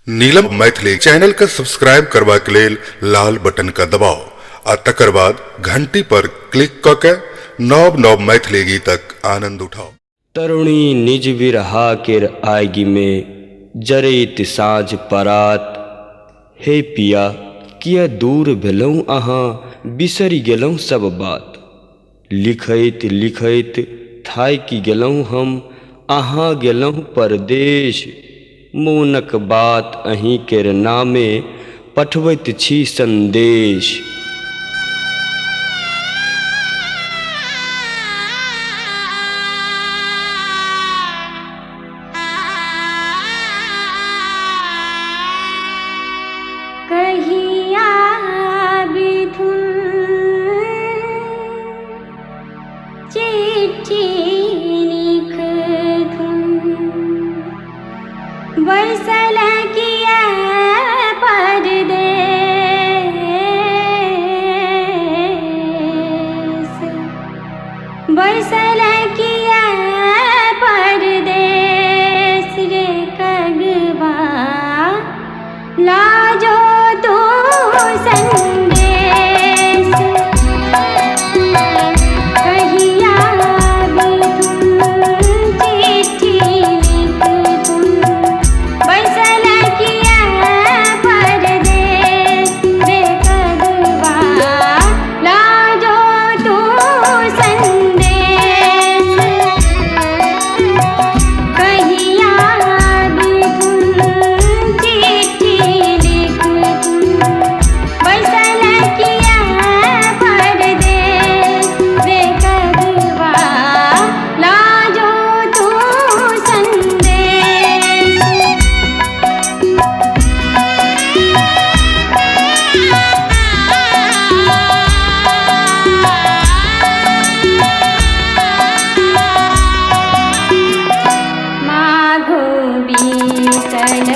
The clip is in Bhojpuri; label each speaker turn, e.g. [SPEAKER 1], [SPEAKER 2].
[SPEAKER 1] नीलम मैथिली चैनल का सब्सक्राइब करबा के लेल लाल बटन का दबाओ आ तकर बाद घंटी पर क्लिक क के नव नव मैथिली गीतक आनंद उठाओ।
[SPEAKER 2] तरुणी निज विरहा केर आगि में जरैत साँझ परात। हे पिया किया दूर भेलहुँ अहाँ, बिसरि गेलहुँ सब बात। लिखैत लिखैत थाकि गेलहुँ हम, अहाँ गेलहुँ परदेश। मोनक बात अहीं केर नामे पठबैत छी संदेश।
[SPEAKER 3] कहिया बिधुन चिट्ठी लिखधुन, बैसल किया परदेस। बैसल किया परदेस रे कगवा, लाजो तो संदेश। कहिया बिधुन चिट्ठी लिखधुन, बैसल किया परदेस रे कगवा, लाजो तो संदेश। कहिया बिधुन चिट्ठी लिखधुन, बैसल किया परदेस रे कगवा, लाजो तो संदेश। माघो बीतल